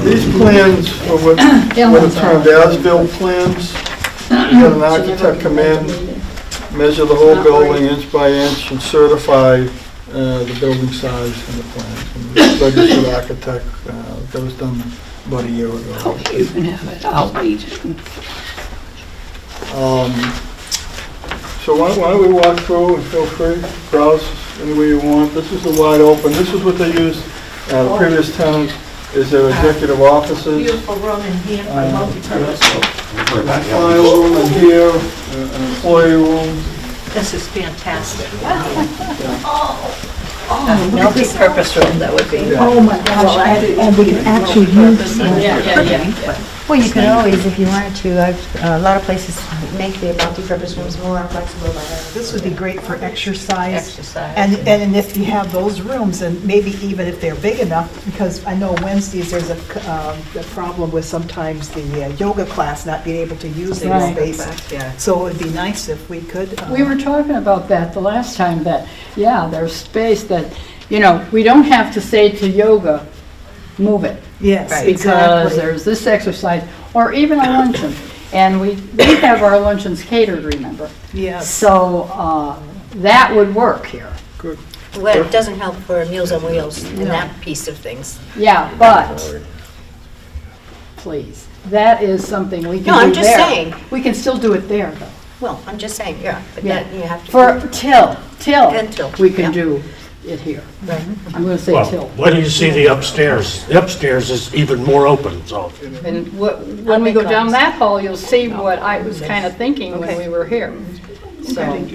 These plans are what are termed as-built plans. You got an architect come in, measure the whole building inch by inch, and certify the building size and the plans. And the registered architect, that was done about a year ago. Oh, you can have it. I'll read it. So why don't we walk through and feel free, browse any way you want. This is a wide open. This is what they used, the previous tenant is their executive offices. Beautiful room in here for multi-purpose. File room in here, an employee room. This is fantastic. Multi-purpose room, that would be. Oh my gosh, and we can actually use them. Well, you could always, if you wanted to, a lot of places make their multi-purpose rooms more flexible. This would be great for exercise. Exercise. And if you have those rooms, and maybe even if they're big enough, because I know Wednesdays there's a problem with sometimes the yoga class not being able to use their Right. space. Yeah. So it would be nice if we could. We were talking about that the last time, that, yeah, there's space that, you know, we don't have to say to yoga, move it. Yes, Right. Because exactly. there's this exercise, or even a luncheon. And we have our luncheons catered, remember? Yes. So that would work here. Good. Well, it doesn't help for Meals on Wheels and that piece of things. Yeah, but, please, that is something we can do there. No, I'm just saying. We can still do it there, though. Well, I'm just saying, yeah, but Yeah. that you have to. For till, Until, we can yeah. do it here. Right. I'm going to say Well, till. why do you see the upstairs? The upstairs is even more open, so. And when we go down that hall, you'll see what I was kind of thinking when we were here. So,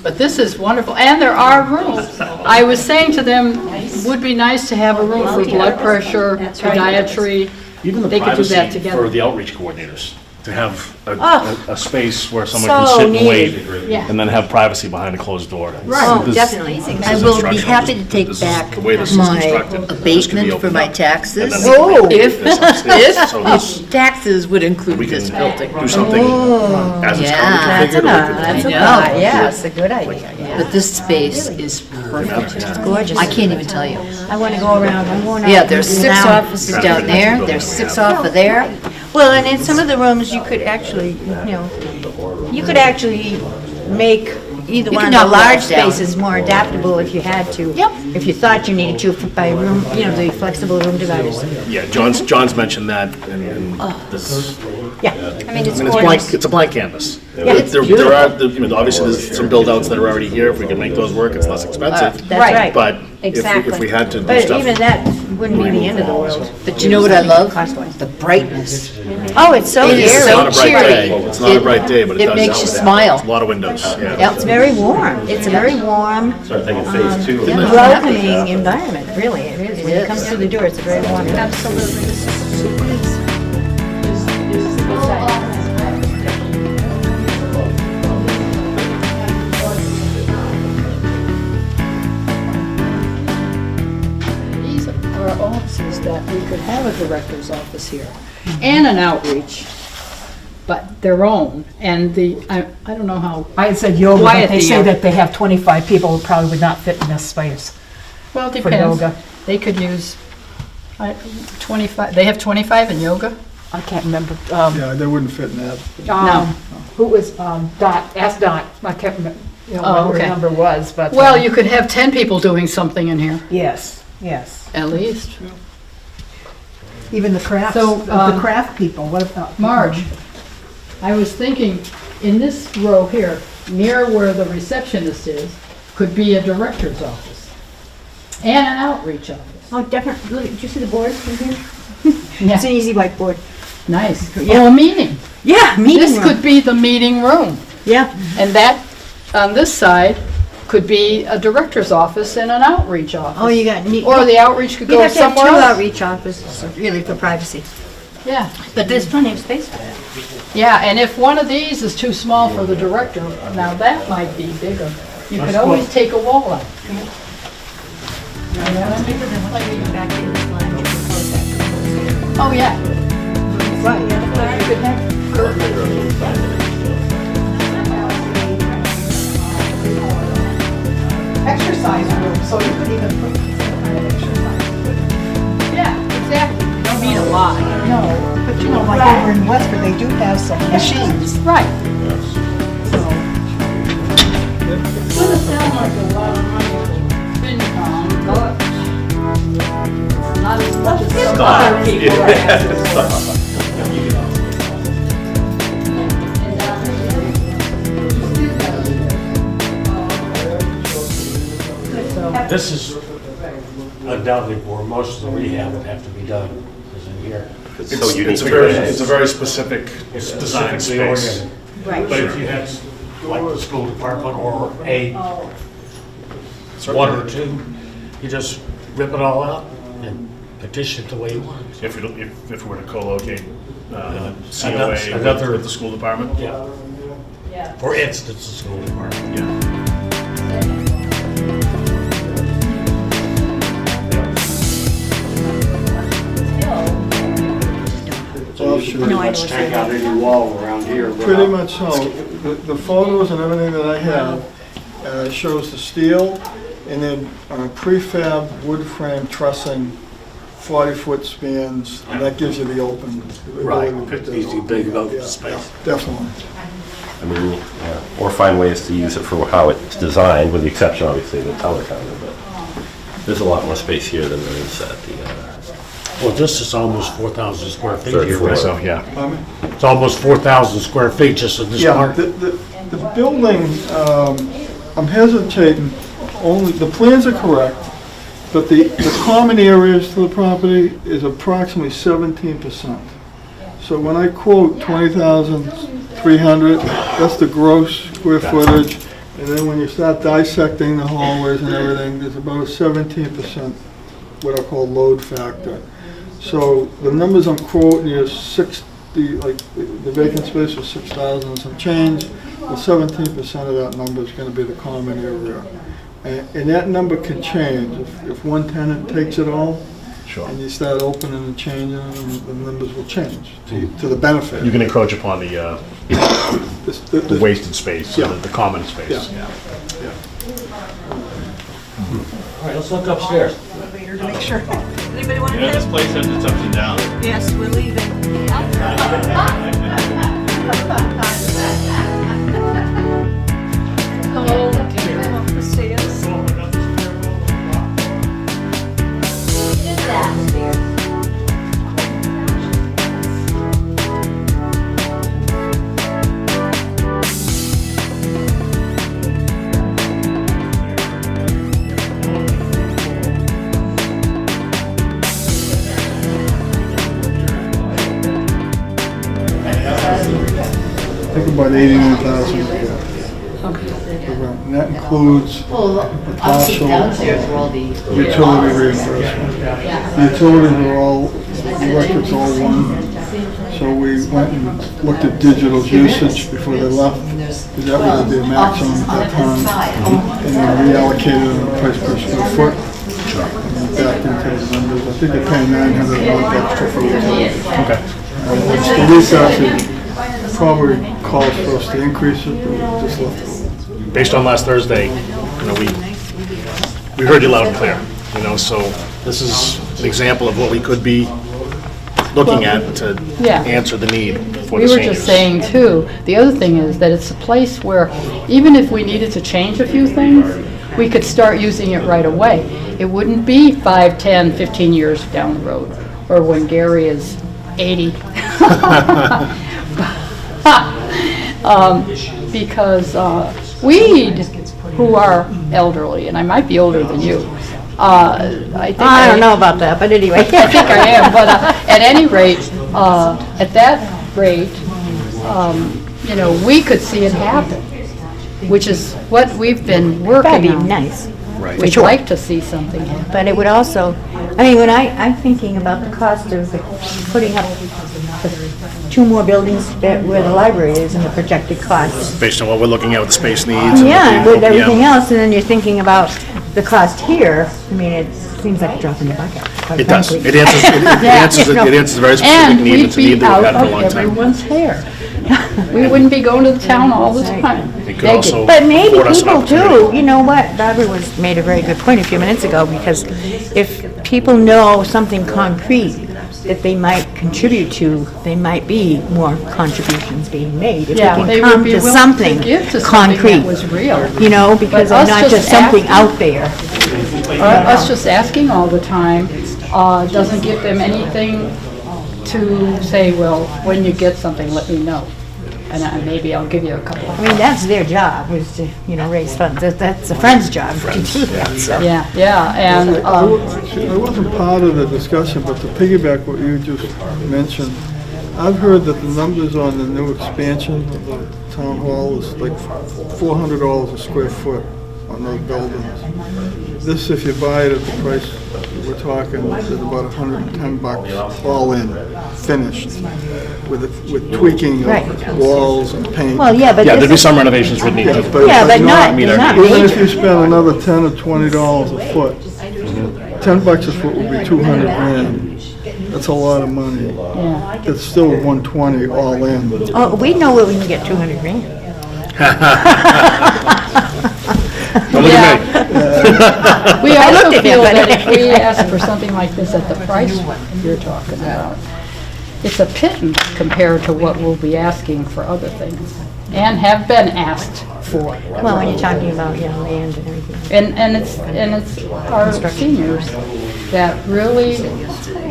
but this is wonderful, and there are rooms. I was saying to them, would be nice to have a room for blood pressure, podiatry. Even the They could do that privacy together. for the outreach coordinators, to have Oh. a space where someone So can sit and needed. wait, Yeah. and then have privacy behind a closed door. Oh, This- definitely. this I is will be instructional. happy to take This is back the way this is my constructed. This could be abatement for opened my up, taxes. and then Oh. we can make this upstairs, so this- Taxes would we include can this building. do something as it's Yeah. currently configured. or we could- I know. Yeah, that's a good idea, yeah. But this space is perfect. It's gorgeous. I can't even tell you. I want to go around, I'm going out. Yeah, there's 6 now. offices down there, there's 6 off of there. Well, and in some of the rooms, you could actually, you could actually make either You one can of the knock large walls down. spaces more adaptable if you had to. Yep. If you thought you needed to by room, the flexible room dividers. Yeah, John's mentioned that, and this, Yeah, I mean, it's I mean, gorgeous. it's a blank canvas. it's There are, obviously, there's some build-outs that are already here. If we can make those work, it's less expensive. That's right. But if Exactly. we had to do But stuff. even that wouldn't be the end of the world. But you know what I love? Cost-wise. The brightness. Oh, it's so It is It's so eerie. not a bright cheery. day. It's not a bright day, but it It does. makes you help. smile. It's a lot of windows, yeah. Yep. It's very warm. It's a very warm, welcoming environment, really. It is. When you come through the door, it's a very warm. Absolutely. These are offices that we could have a director's office here and an outreach, but their own. And I don't know how, I had said yoga, Quiet but they the say yoga. that they have 25 people who probably would not fit in this space. well, it For depends. yoga. They could use 25, they have 25 in yoga? I can't remember. Yeah, they wouldn't fit in that. Who was, Dot, ask Dot, I can't remember, Oh, what her okay. number was, but. Well, you could have 10 people doing something in here, Yes, yes. at least. Even the crafts, So, the craft people, what about? Marge, I was thinking, in this row here, near where the receptionist is, could be a director's office and an outreach office. Oh, definitely. Look, did you see the board in here? Yeah. It's an easy whiteboard. Nice. Oh, a meeting. Yeah, This could be the meeting room. Yeah. And that, on this side, could be a director's office and an outreach office. Oh, you got neat. Or the outreach could You'd go have to have two somewhere else. outreach offices, really, for privacy. Yeah, But there's plenty of space for that. yeah, and if one of these is too small for the director, now that might be bigger. You could always take a wall out. Oh, yeah. Right. You could have curtains. Exercise room, so you could even put some kind of exercise. Yeah, exactly. You don't need a lot. No, but you know, like over in Westford, they do have some machines. Right. So, It's gonna sound like a lot of money to spend on, but not as much as some other people are having. This is undoubtedly where most of the rehab would have to be done, is in here. It's a very specific design Specifically space. oriented. Right. But if you had, like the school department or one or two, you just rip it all out and petition it the way you want. If we were to co-locate Another- COA with the school department. Yeah. For instance, the school department. Yeah. Well, sure. No, I Let's don't take see out that. any wall around here. Pretty much so. The photos and everything that I have shows the steel and then prefab wood frame trussing, 40-foot spans, and that gives you the open. the Right, ability to put that easy, open. big open Yeah, space. yeah, Definitely. I mean, or find ways to use it for how it's designed, with the exception, obviously, of the teller counter, but there's a lot more space here than there is at the Well, this is almost 4,000 square feet Third here. floor. right? So, yeah. It's almost 4,000 square feet just in this Yeah, part. the building, I'm hesitating, only, the plans are correct, but the common areas to the property is approximately 17%. So when I quote 20,300, that's the gross square footage, and then when you start dissecting the hallways and everything, there's about a 17% what I call load factor. So the numbers I'm quoting is 60, like the vacant space was 6,000 and some change. Well, 17% of that number is going to be the common area. And that number can change. If one tenant takes it all, Sure. and you start opening and changing, the numbers will change to the benefit. You can encroach upon the The wasted space, Yeah. the common space. Yeah. All right, let's look upstairs. elevator to make sure. Anybody want to Yeah, this place has its ups and downs. Yes, we're leaving. Hello. Up the stairs. I think about 89,000. And that includes Well, the obviously partial downstairs were all the, utility reimbursement. The utilities are all, the electric's all one. So we went and looked at digital usage before they left, because that would be a maximum at that time. And then reallocated the price per square foot. And backed into the numbers. I think they're paying $900 a month extra for utilities. Okay. The lease actually probably calls for us to increase it, but we just left it. Based on last Thursday, we heard you loud and clear, so this is an example of what we could be looking at to Yeah. answer the need for We the were seniors. just saying too, the other thing is that it's a place where even if we needed to change a few things, we could start using it right away. It wouldn't be 5, 10, 15 years down the road, or when Gary is 80. Because we'd, who are elderly, and I might be older than you, I think I don't know about that, but anyway. I think I am, but at any rate, at that rate, we could see it happen, which is what we've been That'd working be on. nice. We'd like to see something happen. But it would also, when I'm thinking about the cost of putting up the 2 more buildings where the library is and the projected costs. Based on what we're looking at with the space needs. and Yeah, and what with the everything OPM. else, and then you're thinking about the cost here, it seems like a drop in the bucket, quite It does. frankly. It answers a very specific And need. we'd It's a need be that out we've had for a of long time. everyone's hair. We wouldn't be going to the town all the time. It could begging. also But maybe afford us an people opportunity. too, you know what, Barbara made a very good point a few minutes ago, because if people know something concrete that they might contribute to, they might be more contributions being made. If Yeah, we they can would come be to willing something to give to something concrete, that was real. you know, because But they're us not just something asking- out there. Us just asking all the time doesn't give them anything to say, well, when you get something, let me know. And maybe I'll give you a couple. I mean, that's their job, is to, you know, raise funds. That's a friend's job to do that, so. Yeah, and, I wasn't part of the discussion, but to piggyback what you just mentioned, I've heard that the numbers on the new expansion of the town hall is like $400 a square foot on those buildings. This, if you buy it at the price we're talking, is about $110 all in, finished, with tweaking Right. of walls and paint. Well, yeah, but Yeah, there'd be this, some renovations would need to. yeah, but not meet our not needs. Even if you major. spend another $10 or $20 a foot, $10 a foot would be 200 grand. That's a lot of money. yeah. It's still 120 all in. Oh, we know where we can get 200 grand. Don't look at me. We I also looked at him, feel but- that if we ask for something like this at the price you're talking about, it's a pittance compared to what we'll be asking for other things, and have been asked for. Well, when you're talking about, you know, land and everything. And it's our seniors that really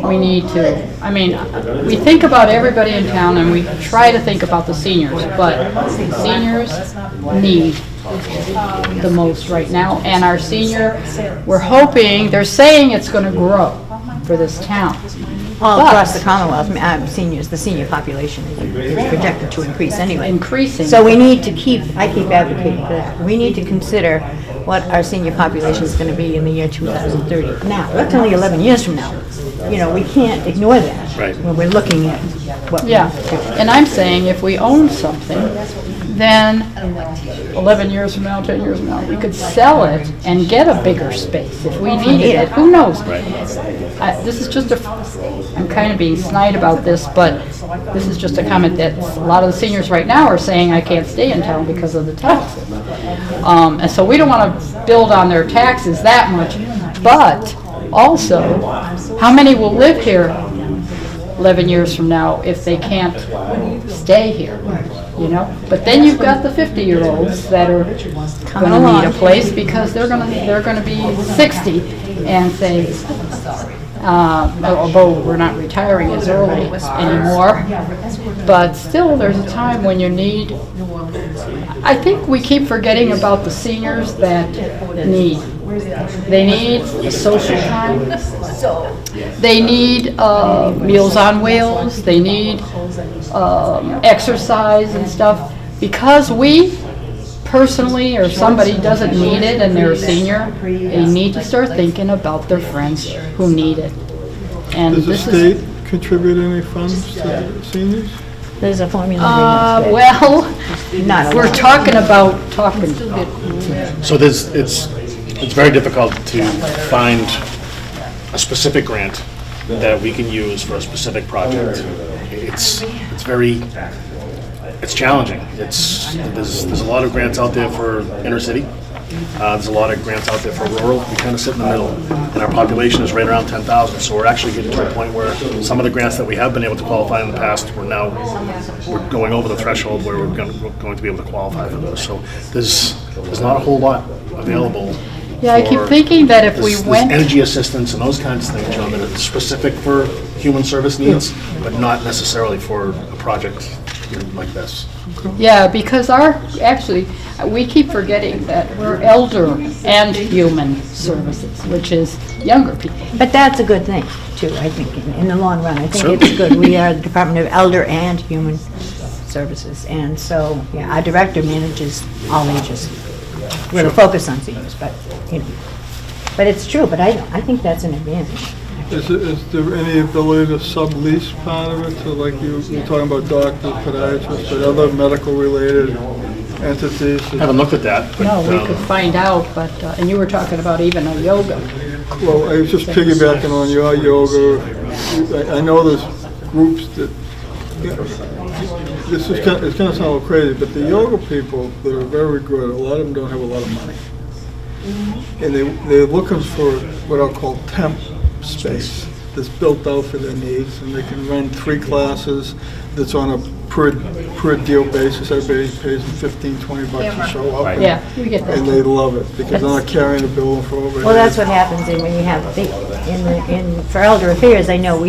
we need to, I mean, we think about everybody in town and we try to think about the seniors, but seniors need the most right now. And our senior, we're hoping, they're saying it's gonna grow for this town. All across the Commonwealth, seniors, the senior population is projected to increase anyway. Increasing. So we need to I keep advocating for that. We need to consider what our senior population is going to be in the year 2030. Now, that's only 11 years from now. You know, we can't ignore that. Right. When we're looking at what. Yeah, and I'm saying if we own something, then 11 years from now, 10 years from now, we could sell it and get a bigger space if we needed it. Who knows? This is just I'm kind of being snide about this, but this is just a comment that a lot of the seniors right now are saying, I can't stay in town because of the taxes. And so we don't want to build on their taxes that much, but also, how many will live here 11 years from now if they can't stay here, you know? But then you've got the 50-year-olds that are gonna need a place because they're gonna be 60 and say, although we're not retiring as early anymore, but still there's a time when you need, I think we keep forgetting about the seniors that need. They need social time. They need Meals on Wheels. They need exercise and stuff. Because we personally, or somebody doesn't need it and they're a senior, they need to start thinking about their friends who need it. And Does the this is, state contribute any funds to seniors? There's a formula. well, Not a we're lot. talking. So it's very difficult to find a specific grant that we can use for a specific project. It's challenging. There's a lot of grants out there for inner city. There's a lot of grants out there for rural. We kind of sit in the middle, and our population is right around 10,000. So we're actually getting to a point where some of the grants that we have been able to qualify in the past, we're going over the threshold where we're going to be able to qualify for those. So there's not a whole lot available. Yeah, I keep thinking that if we There's went, energy assistance and those kinds of things, John, that are specific for human service needs, but not necessarily for a project like this. yeah, because we keep forgetting that we're elder and human services, which is younger people. But that's a good thing, too, I think, in the long run. I think it's good. We are the Department of Elder and Human Services, and so, yeah, our director manages all ages. We're focused on seniors, but, you know, but it's true, but I think that's an advantage. Is there any ability to sublease part of it, so like you're talking about doctors, podiatrists, but other medical-related entities? I haven't looked at that, but No, we could find out, but, and you were talking about even a yoga. Well, I was just piggybacking on your yoga. I know there's groups that, it's going to sound a little crazy, but the yoga people that are very good, a lot of them don't have a lot of money. And they're looking for what I'll call temp space. that's built out for their needs, and they can run 3 classes that's on a per deal basis. Everybody pays them 15, 20 bucks to show up. Yeah, we get And that. they love it, because they're not carrying a bill for overhead. Well, that's what happens when you have, for Elder Affairs, I know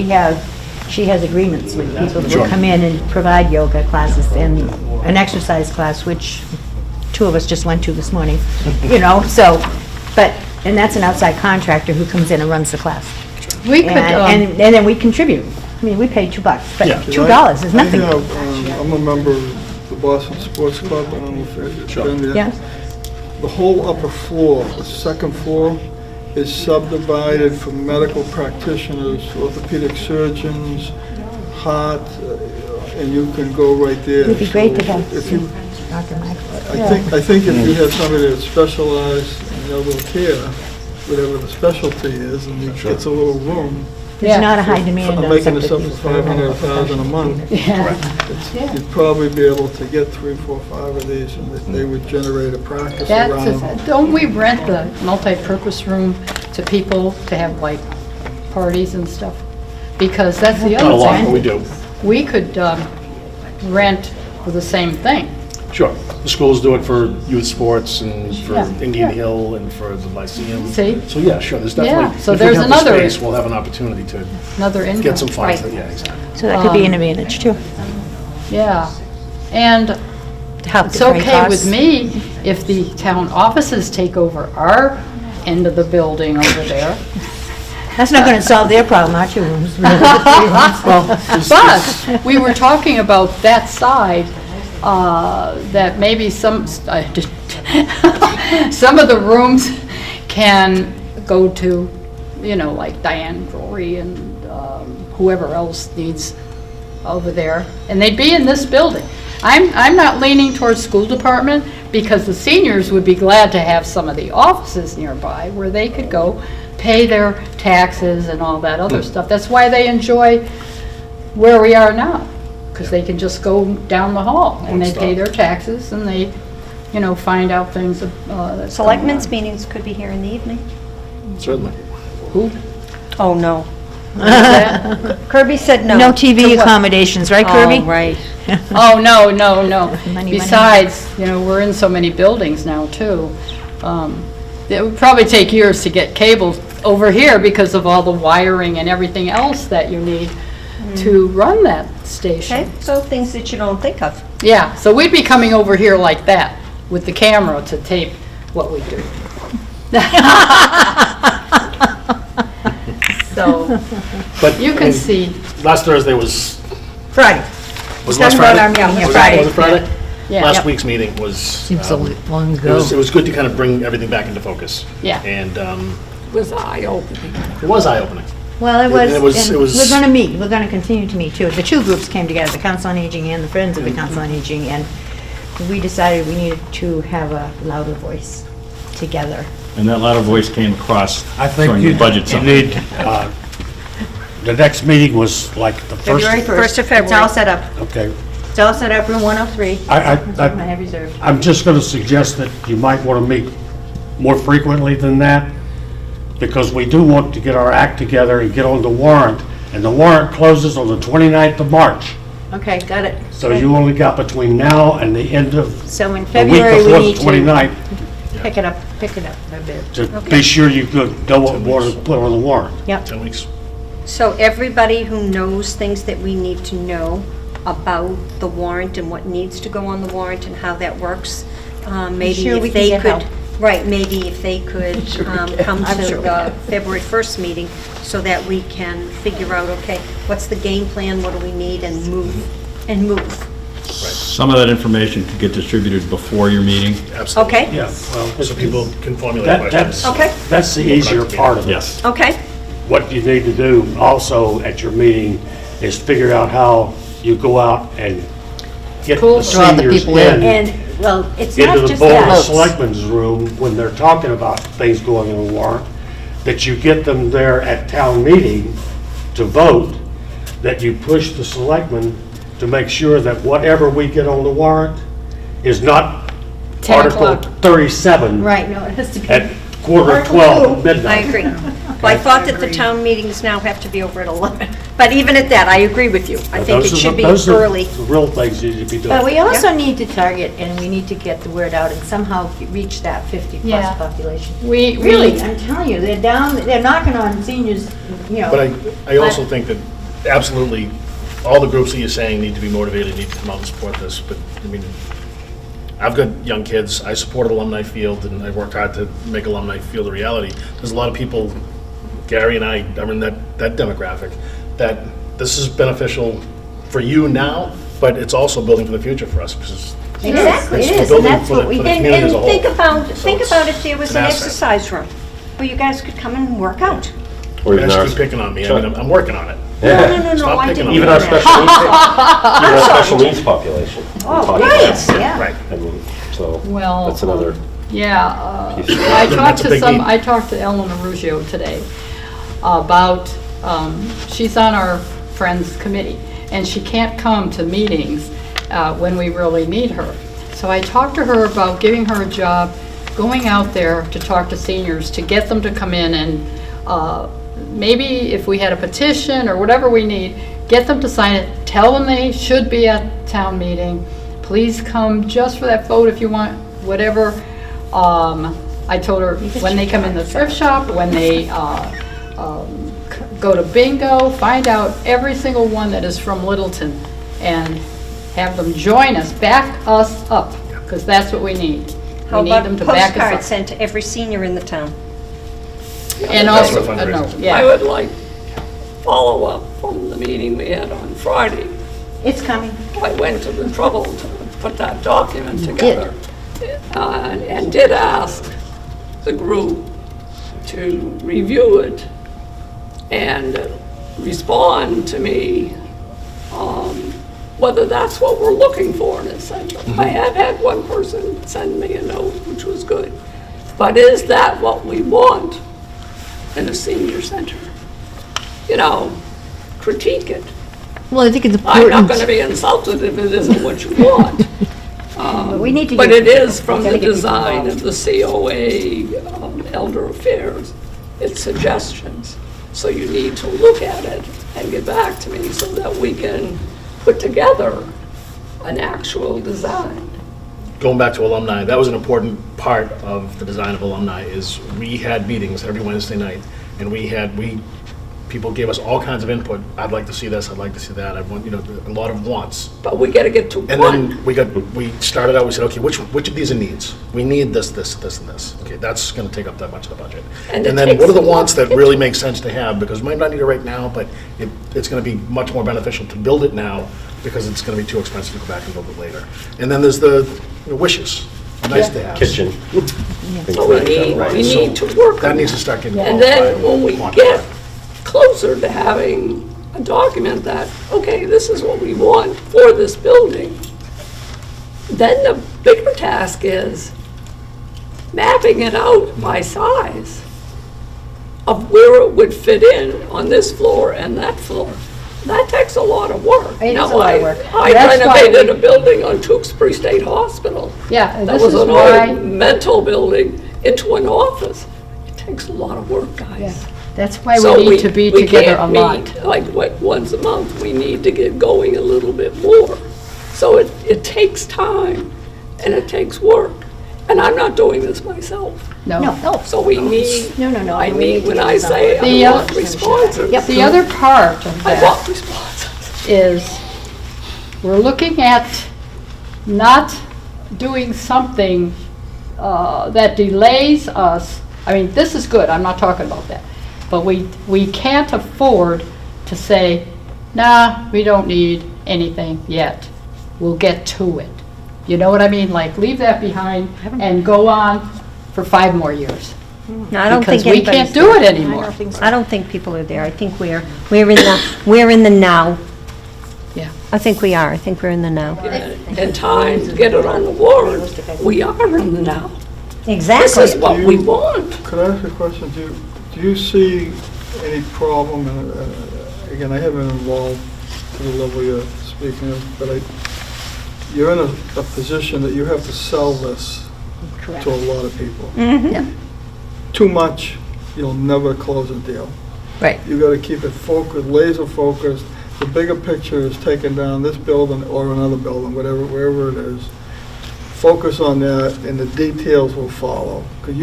she has agreements with people who come in and provide yoga classes and an exercise class, which 2 of us just went to this morning, so, and that's an outside contractor who comes in and runs the class. We could, And then we contribute. I mean, we pay $2, but Yeah. $2 is nothing. I'm a member of the Boston Sports Club, I don't know if you've been there. Yeah. The whole upper floor, the second floor, is subdivided for medical practitioners, orthopedic surgeons, heart, and you can go right there. It'd be great to So have if you, Dr. Michael. I think if you have somebody that specializes in elder care, whatever the specialty is, and it gets a little room, There's not a high demand I'm on making this septic up for use. $500,000 a month. You'd probably be able to get 3, 4, 5 of these, and they would generate a practice around. don't we rent the multi-purpose room to people to have like parties and stuff? Because that's the Not a other lot, but thing. we do. We could rent for the same thing. Sure. The schools do it for youth sports and for Yeah, Indian yeah. Hill and for the Lyceum. See? So, yeah, sure, there's Yeah, definitely, so if we there's have the another- space, we'll have an opportunity to Another income. get some funds. Yeah, exactly. So that could be an advantage too, Yeah. And to help it's defray okay with costs. me if the town offices take over our end of the building over there. That's not going to solve their problem, our 2 rooms. But we were talking about that side, that maybe some of the rooms can go to, like Diane Drury and whoever else needs over there, and they'd be in this building. I'm not leaning towards school department, because the seniors would be glad to have some of the offices nearby where they could go pay their taxes and all that other stuff. That's why they enjoy where we are now, because they can just go down the hall and they pay their taxes and they, find out things. That's going on. Selectmen's meetings could be here in the evening. Certainly. Oh, no. That- Kirby said no. No To TV what? accommodations, right, Kirby? Oh, right. Oh, no. Money. Besides, we're in so many buildings now, too. It would probably take years to get cables over here because of all the wiring and everything else that you need to run that station. Okay, so things that you don't think of. Yeah, so we'd be coming over here like that with the camera to tape what we do. So, But you I can mean, see, last Thursday was Friday. last Talking Friday? about our meeting, yeah, Was Friday. it Friday? yeah, Last week's meeting was, Seems so long it ago. was good to kind of bring everything back into focus. Yeah. And Was eye-opening. it was eye-opening. Well, It was- and it was- we're going to meet, we're going to continue to meet too. The 2 groups came together, the Council on Aging and the Friends of the Council on Aging, and we decided we needed to have a louder voice together. And that louder voice came across I think during the budget you summit. need, the next meeting was like the first. February 1st. First of It's all February. set up. Okay. It's all set up, room 103. I I, have reserved. I'm just going to suggest that you might want to meet more frequently than that, because we do want to get our act together and get on the warrant, and the warrant closes on the 29th of March. Okay, got it. So you only got between now and the end of So in the week February, we before the need to 29th pick it up a bit. to be sure you know what we want to put on the warrant. Yep. 10 weeks. So everybody who knows things that we need to know about the warrant and what needs to go on the warrant and how that works, maybe sure we if can they get could, help. right, maybe if they could come I'm to sure we the February 1st meeting so that we can figure out, okay, what's the game plan, what do we need, and move. Some of that information could get distributed before your meeting. Absolutely. Okay? Yeah, well, So people can formulate that, questions. that's, Okay. that's the easier part of it. Yes. Okay, What you need to do also at your meeting is figure out how you go out and get Cool. the Draw the seniors people in. And, well, it's into not the just Board of that. Selectmen's room when they're talking about things going on the warrant, that you get them there at town meeting to vote, that you push the selectmen to make sure that whatever we get on the warrant is not 10 Article o'clock. 37 Right, no, it has to be. at quarter Article 12 two. at midnight. I agree. Well, I thought that the town meetings now have to be over at 11, but even at that, I agree with you. I think it should be early. Those are the real things you need to be doing. But we also need to target, and we need to get the word out and somehow reach that 50-plus Yeah. population. We Really, I'm telling you, they're knocking on seniors, you know. But I also think that absolutely, all the groups that you're saying need to be motivated, need to come out and support this, but, I mean, I've got young kids, I support Alumni Field, and I worked hard to make Alumni Field a reality. There's a lot of people, Gary and I are in that demographic, that this is beneficial for you now, but it's also building for the future for us, because Exactly, it's it is, and building that's for what we, the and community as a whole. Think about So if there was it's an an asset. exercise room where you guys could come and work out. Or even Guys our, keep picking on me, I mean, I'm working on it. No, Stop I picking didn't on even mean our that. special needs, even our special needs population. oh, right, yeah. Right. I mean, so, Well, that's another Yeah, piece. I talked That's a to big some, need. I talked to Ellen Arugio today about, she's on our Friends Committee, and she can't come to meetings when we really need her. So I talked to her about giving her a job, going out there to talk to seniors, to get them to come in and maybe if we had a petition or whatever we need, get them to sign it, tell them they should be at town meeting, please come just for that vote if you want, whatever. I told her when they come in the thrift shop, when they go to bingo, find out every single one that is from Littleton and have them join us, back us up, because that's what we need. How We need about them to back postcards us sent to every senior in the town? up. And That's also, what fundraising no, is. I yeah, would like follow-up from the meeting we had on Friday. It's coming. I went to the trouble to put that document together and did ask the group to review it and respond to me whether that's what we're looking for in a center. I have had one person send me a note, which was good. But is that what we want in a senior center? You know, critique it. Well, I think it's I'm not important. going to be insulted if it isn't what you want. But we need to But get- it is from gotta the get people design involved. of the COA Elder Affairs. It's suggestions. So you need to look at it and get back to me so that we can put together an actual design. Going back to alumni, that was an important part of the design of alumni, is we had meetings every Wednesday night, and people gave us all kinds of input. I'd like to see this, I'd like to see that, I want, a lot of wants. But we got to get to And one. then we started out, we said, okay, which of these are needs? We need this, this, this, and this. Okay, that's gonna take up that much of the budget. And And it then what are the takes a lot wants to that get really to. make sense to have? Because we might not need it right now, but it's gonna be much more beneficial to build it now, because it's gonna be too expensive to go back and build it later. And then there's the wishes, nice to have. Kitchen. So we need to work That on needs to that. start getting And qualified. then when we quantified. get closer to having a document that, okay, this is what we want for this building, then the bigger task is mapping it out by size of where it would fit in on this floor and that floor. That takes a lot of work. It is Now, a lot of work. I That's why renovated we- a building on Tewksbury State Hospital. yeah, and That this was is an why, old mental building into an office. It takes a lot of work, guys. that's why So we need to be together a can't lot. meet, like once a month, we need to get going a little bit more. So it takes time and it takes work. And I'm not doing this myself. No. So we need, No. I we need need, to when get I this say out. The, I want responses, The other part of I that want responses. is we're looking at not doing something that delays us. I mean, this is good, I'm not talking about that. But we can't afford to say, nah, we don't need anything yet. We'll get to it. You know what I mean? Like, leave that behind and go on for 5 more years. No, I don't think Because we anybody's can't do there. it anymore. I don't think people are there. I think we're in the now. Yeah. I think we are. I think we're in the now. And time to get it on the warrant, we are in the now. This Exactly. is what we want. Could I ask a question? Do you see any problem, and again, I haven't been involved to the level you're speaking of, but you're in a position that you have to sell this Correct. to a lot of people. Mhm. Too much you'll never close a deal. Right. You gotta keep it focused, laser focused. The bigger picture is taking down this building or another building, whatever, wherever it is. Focus on that, and the details will follow. 'Cause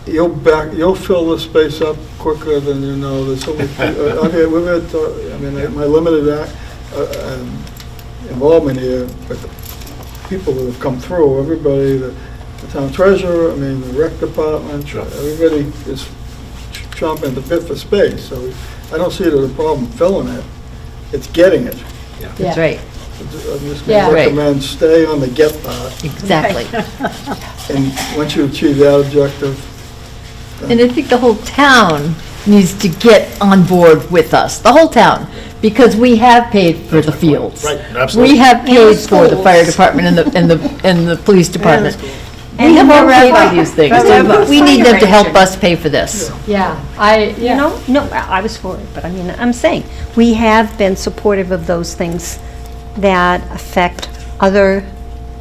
you'll fill this space up quicker than you know. There's so many, okay, we've had, my limited involvement here, but the people that have come through, everybody, the town treasurer, the rec department, everybody is chomping at the bit for space, so I don't see it as a problem filling it. It's getting it. That's right, I'm just Yeah. going to Right. recommend stay on the get part, exactly. and once you achieve that objective, And I think the whole town needs to get on board with us, the whole town, because we have paid for the fields. Right, absolutely. We have paid for the fire department and the police department. We have all paid for these things, but we need them to help us pay for this. Yeah, You know, no, I was for it, but I mean, I'm saying, we have been supportive of those things that affect other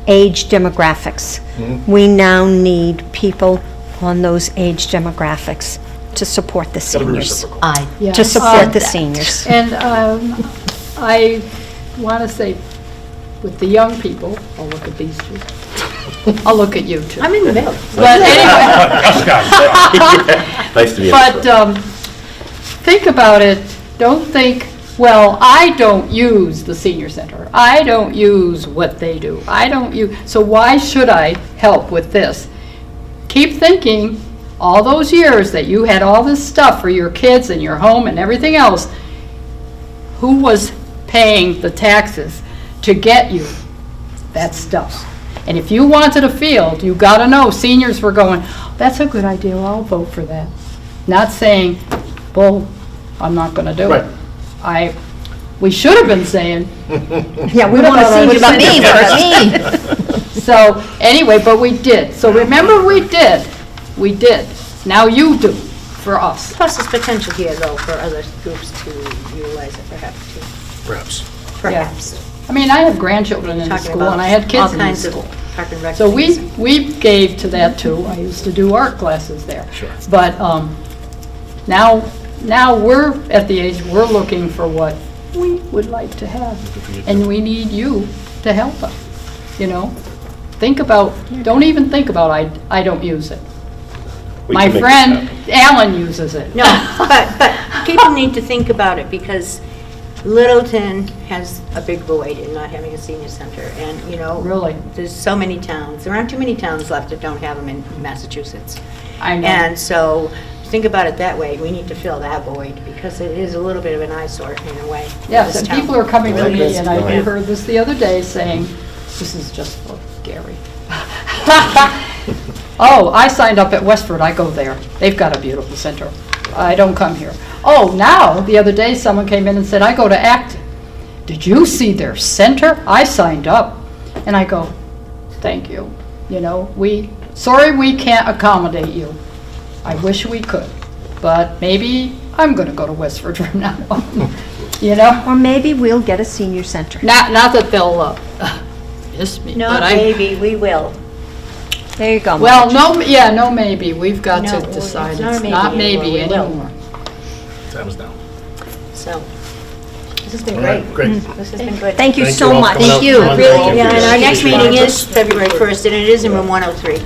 age demographics. We now need people on those age demographics to support the Gotta be seniors. reciprocal. yeah. To support the seniors. And I want to say, with the young people, I'll look at these two. I'll look at you too. I'm in the middle. But anyway, Nice to be in. but think about it, don't think, well, I don't use the senior center. I don't use what they do. I don't use, so why should I help with this? Keep thinking, all those years that you had all this stuff for your kids and your home and everything else, who was paying the taxes to get you that stuff? And if you wanted a field, you gotta know, seniors were going, that's a good idea, well, I'll vote for that. Not saying, well, I'm not gonna do it. Right. We should have been saying, Yeah, we want to see But me, me. but me. so, anyway, but we did. So remember, we did. Now you do for us. Plus there's potential here, though, for other groups to utilize it perhaps, too. Perhaps. Perhaps. I mean, I have grandchildren in the Talking school, about and I had kids all in the kinds of school. park and rec So things. we gave to that too. I used to do art classes there. Sure. But now we're at the age, we're looking for what we would like to have. And we need you to help us, you know? Think about, don't even think about, I don't use it. We My can make this friend happen. Alan uses it. No, but people need to think about it, because Littleton has a big void in not having a senior center, and, you know. Really? There's so many towns, there aren't too many towns left that don't have them in Massachusetts. I know. And so, think about it that way, we need to fill that void, because it is a little bit of an eyesore in a way. for Yes, this and town. people are coming to Really me, is. and I Yeah. heard this the other day, saying, this is just for Gary. Oh, I signed up at Westford, I go there. They've got a beautiful center. I don't come here. Oh, now, the other day, someone came in and said, I go to Acton. Did you see their center? I signed up. And I go, thank you. You know, sorry we can't accommodate you. I wish we could, but maybe I'm gonna go to Westford from now on, you know? Or maybe we'll get a senior center. Not that they'll miss me, No, but maybe, we will. There you go. well, Marge. no maybe. We've got No, to it's decide. not It's maybe not anymore. maybe We will. anymore. Time's down. So, this has been All great. right, great. This has been good. Thank you Thank so you all much. for coming out. Thank you, Thank you. really, yeah, and our next Appreciate it. meeting is February 1st, and it is in room 103.